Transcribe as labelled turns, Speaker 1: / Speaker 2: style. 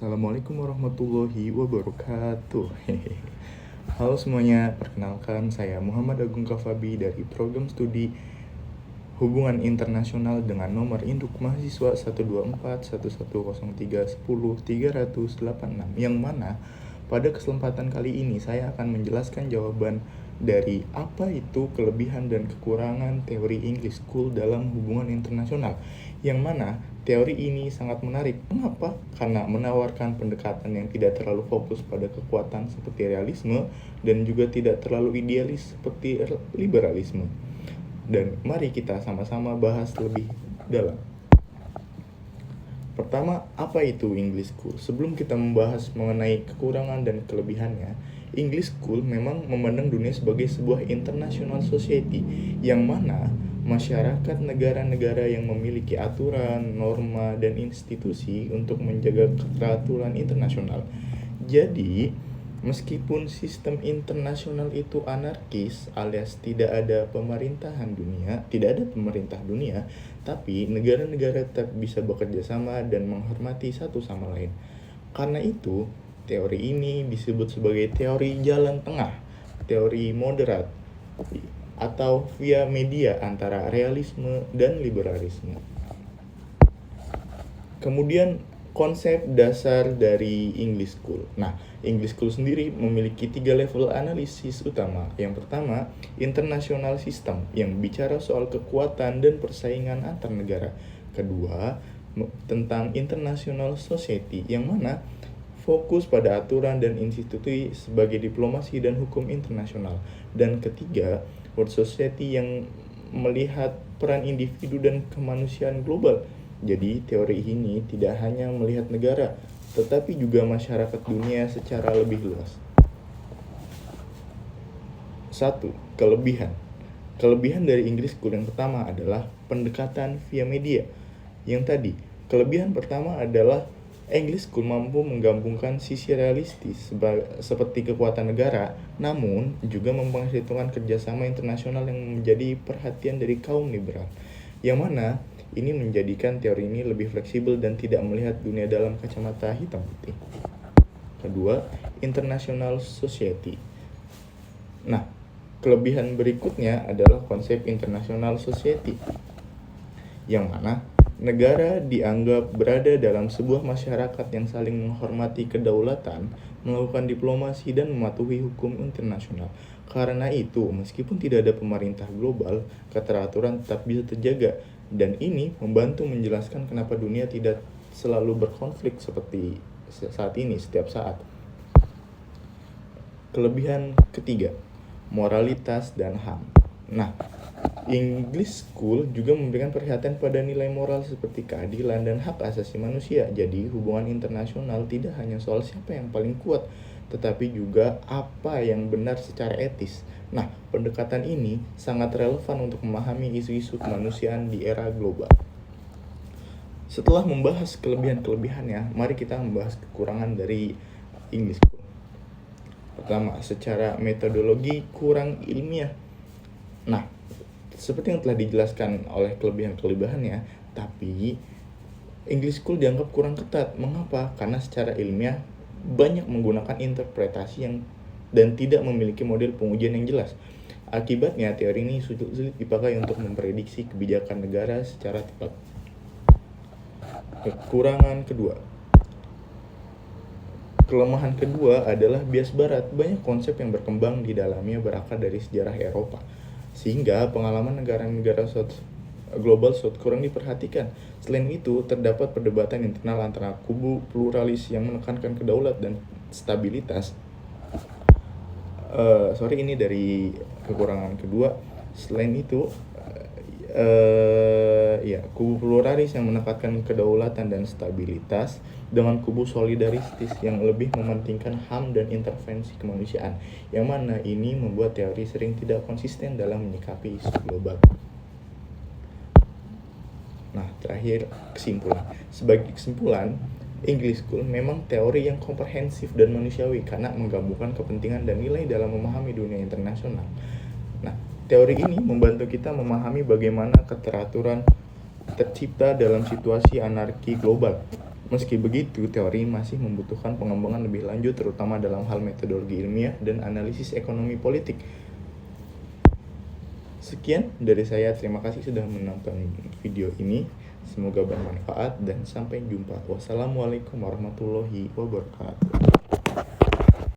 Speaker 1: Assalamualaikum warahmatullahi wabarakatuh. Halo semuanya, perkenalkan saya Muhammad Agung Kafabi dari program studi Hubungan Internasional dengan nomor induk mahasiswa 1241103103886, yang mana pada kesempatan kali ini saya akan menjelaskan jawaban dari apa itu kelebihan dan kekurangan teori English School dalam hubungan internasional, yang mana teori ini sangat menarik. Mengapa? Karena menawarkan pendekatan yang tidak terlalu fokus pada kekuatan seperti realisme dan juga tidak terlalu idealis seperti liberalisme. Dan mari kita sama-sama bahas lebih dalam. Pertama, apa itu English School? Sebelum kita membahas mengenai kekurangan dan kelebihannya, English School memang memandang dunia sebagai sebuah international society, yang mana masyarakat negara-negara yang memiliki aturan, norma, dan institusi untuk menjaga keteraturan internasional. Jadi, meskipun sistem internasional itu anarkis alias tidak ada pemerintah dunia, tapi negara-negara tetap bisa bekerja sama dan menghormati satu sama lain. Karena itu, teori ini disebut sebagai teori jalan tengah, teori moderat, atau via media antara realisme dan liberalisme. Kemudian konsep dasar dari English School. Nah, English School sendiri memiliki 3 level analisis utama. Yang pertama, international system, yang bicara soal kekuatan dan persaingan antar negara. Kedua, tentang international society, yang mana fokus pada aturan dan institusi sebagai diplomasi dan hukum internasional. Dan ketiga, world society, yang melihat peran individu dan kemanusiaan global. Jadi, teori ini tidak hanya melihat negara, tetapi juga masyarakat dunia secara lebih luas. 1. Kelebihan. Kelebihan dari English School yang pertama adalah pendekatan via media. Yang tadi, kelebihan pertama adalah English School mampu menggabungkan sisi realistis seperti kekuatan negara, namun juga memperhitungkan kerjasama internasional yang menjadi perhatian dari kaum liberal, yang mana ini menjadikan teori ini lebih fleksibel dan tidak melihat dunia dalam kacamata hitam putih. Kedua, international society. Nah, kelebihan berikutnya adalah konsep international society, yang mana negara dianggap berada dalam sebuah masyarakat yang saling menghormati kedaulatan, melakukan diplomasi, dan mematuhi hukum internasional. Karena itu, meskipun tidak ada pemerintah global, keteraturan tetap bisa terjaga. Dan ini membantu menjelaskan kenapa dunia tidak selalu berkonflik seperti saat ini setiap saat. Kelebihan ketiga, moralitas dan HAM. Nah, English School juga memberikan perhatian pada nilai moral seperti keadilan dan hak asasi manusia. Jadi, hubungan internasional tidak hanya soal siapa yang paling kuat, tetapi juga apa yang benar secara etis. Nah, pendekatan ini sangat relevan untuk memahami isu-isu kemanusiaan di era global. Setelah membahas kelebihan-kelebihannya, mari kita membahas kekurangan dari English School. Pertama, secara metodologi kurang ilmiah. Nah, seperti yang telah dijelaskan oleh kelebihan-kelebihannya, tapi English School dianggap kurang ketat. Mengapa? Karena secara ilmiah banyak menggunakan interpretasi dan tidak memiliki model pengujian yang jelas. Akibatnya, teori ini sulit dipakai untuk memprediksi kebijakan negara secara tepat. Kekurangan kedua. Kelemahan kedua adalah bias barat. Banyak konsep yang berkembang di dalamnya berakar dari sejarah Eropa, sehingga pengalaman negara-negara global South kurang diperhatikan. Selain itu, terdapat perdebatan internal antara kubu pluralis yang menekankan kedaulatan dan stabilitas. Ini dari kekurangan kedua. Selain itu, kubu pluralis yang menekankan kedaulatan dan stabilitas dengan kubu solidaristis yang lebih mementingkan HAM dan intervensi kemanusiaan, yang mana ini membuat teori sering tidak konsisten dalam menyikapi isu global. Nah, terakhir, kesimpulan. Sebagai kesimpulan, English School memang teori yang komprehensif dan manusiawi karena menggabungkan kepentingan dan nilai dalam memahami dunia internasional. Nah, teori ini membantu kita memahami bagaimana keteraturan tercipta dalam situasi anarki global. Meski begitu, teori masih membutuhkan pengembangan lebih lanjut terutama dalam hal metodologi ilmiah dan analisis ekonomi politik. Sekian dari saya, terima kasih sudah menonton video ini. Semoga bermanfaat dan sampai jumpa. Wassalamualaikum warahmatullahi wabarakatuh.